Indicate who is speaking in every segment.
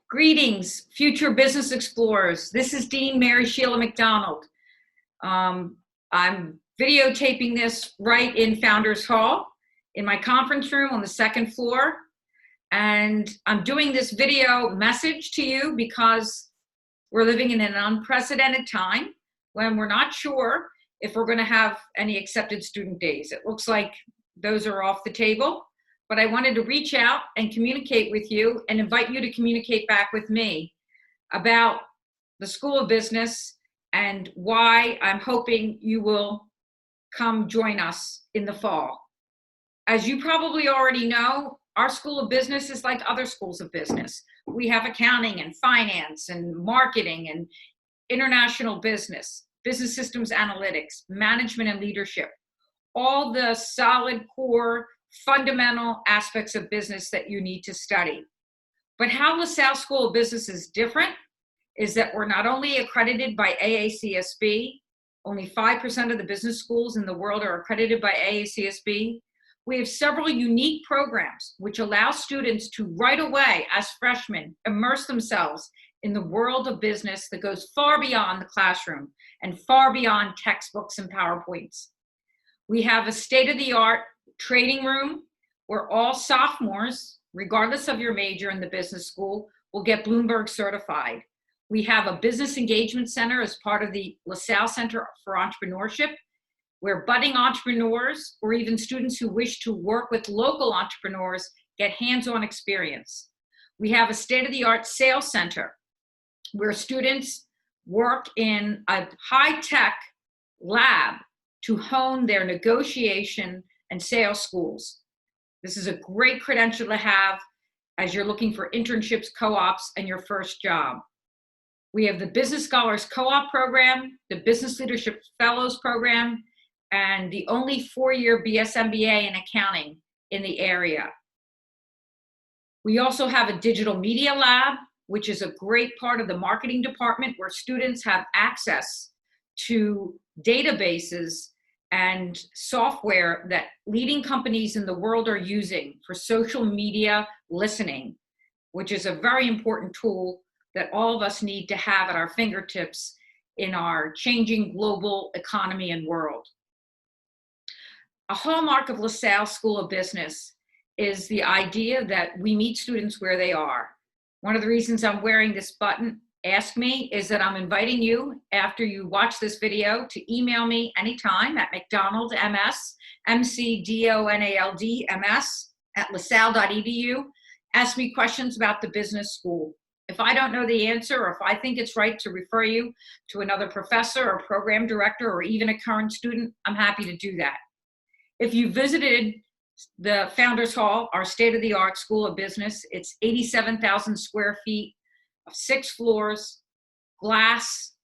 Speaker 1: Greetings, future business explorers. This is Dean Mary Sheila McDonald. I'm videotaping this right in Founders Hall in my conference room on the second floor. And I'm doing this video message to you because we're living in an unprecedented time when we're not sure if we're going to have any accepted student days. It looks like those are off the table. But I wanted to reach out and communicate with you and invite you to communicate back with me about the School of Business and why I'm hoping you will come join us in the fall. As you probably already know, our School of Business is like other schools of business. We have accounting and finance and marketing and international business, business systems analytics, management and leadership, all the solid core fundamental aspects of business that you need to study. But how LaSalle School of Business is different is that we're not only accredited by AACSB, only 5% of the business schools in the world are accredited by AACSB. We have several unique programs which allow students to right away as freshmen immerse themselves in the world of business that goes far beyond the classroom and far beyond textbooks and PowerPoints. We have a state-of-the-art trading room where all sophomores, regardless of your major in the business school, will get Bloomberg certified. We have a business engagement center as part of the LaSalle Center for Entrepreneurship, where budding entrepreneurs or even students who wish to work with local entrepreneurs get hands-on experience. We have a state-of-the-art sales center where students work in a high-tech lab to hone their negotiation and sales schools. This is a great credential to have as you're looking for internships, co-ops, and your first job. We have the Business Scholars Co-op program, the Business Leadership Fellows program, and the only four-year BS MBA in accounting in the area. We also have a digital media lab, which is a great part of the marketing department where students have access to databases and software that leading companies in the world are using for social media listening, which is a very important tool that all of us need to have at our fingertips in our changing global economy and world. A hallmark of LaSalle School of Business is the idea that we meet students where they are. One of the reasons I'm wearing this button, Ask Me, is that I'm inviting you, after you watch this video, to email me anytime at McDonaldMS, McDonaldMS @lasalle.edu. Ask me questions about the business school. If I don't know the answer, or if I think it's right to refer you to another professor or program director or even a current student, I'm happy to do that. If you visited the Founders Hall, our state-of-the-art School of Business, it's 87,000 square feet of 6 floors, glass,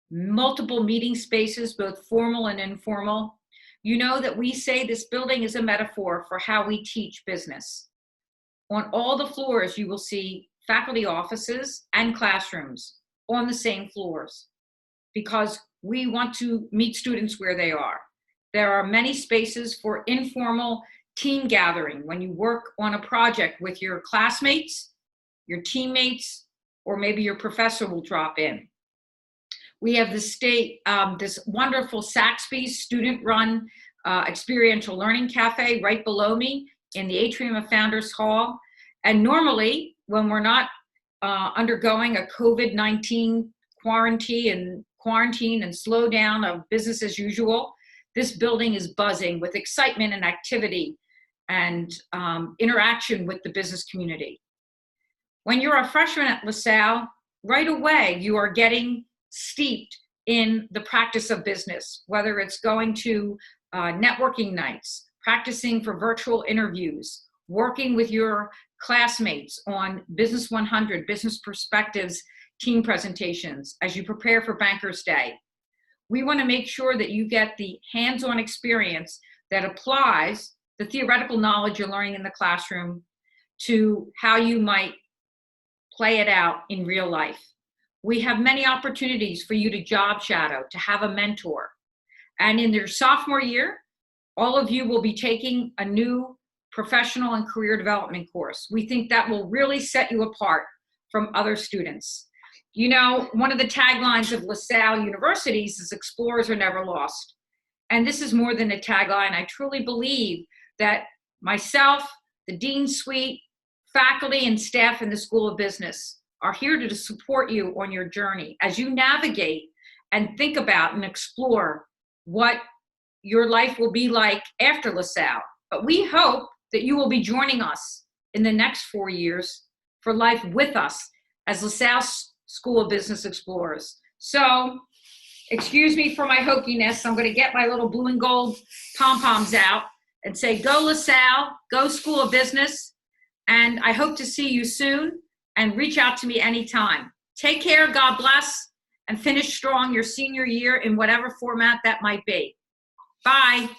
Speaker 1: multiple meeting spaces, both formal and informal. You know that we say this building is a metaphor for how we teach business. On all the floors, you will see faculty offices and classrooms on the same floors because we want to meet students where they are. There are many spaces for informal team gathering when you work on a project with your classmates, your teammates, or maybe your professor will drop in. We have this wonderful Saxby's student-run experiential learning cafe right below me in the atrium of Founders Hall. And normally, when we're not undergoing a COVID-19 quarantine and slowdown of business as usual, this building is buzzing with excitement and activity and interaction with the business community. When you're a freshman at LaSalle, right away you are getting steeped in the practice of business, whether it's going to networking nights, practicing for virtual interviews, working with your classmates on Business 100, Business Perspectives team presentations as you prepare for Bankers Day. We want to make sure that you get the hands-on experience that applies the theoretical knowledge you're learning in the classroom to how you might play it out in real life. We have many opportunities for you to job shadow, to have a mentor. And in your sophomore year, all of you will be taking a new professional and career development course. We think that will really set you apart from other students. You know, one of the taglines of LaSalle universities is explorers are never lost. And this is more than a tagline. I truly believe that myself, the Dean Suite, faculty and staff in the School of Business are here to support you on your journey as you navigate and think about and explore what your life will be like after LaSalle. But we hope that you will be joining us in the next 4 years for life with us as LaSalle School of Business Explorers. So, excuse me for my hokiness. I'm going to get my little blue and gold pom-poms out and say, go LaSalle, go School of Business, and I hope to see you soon, and reach out to me anytime. Take care, God bless, and finish strong your senior year in whatever format that might be. Bye.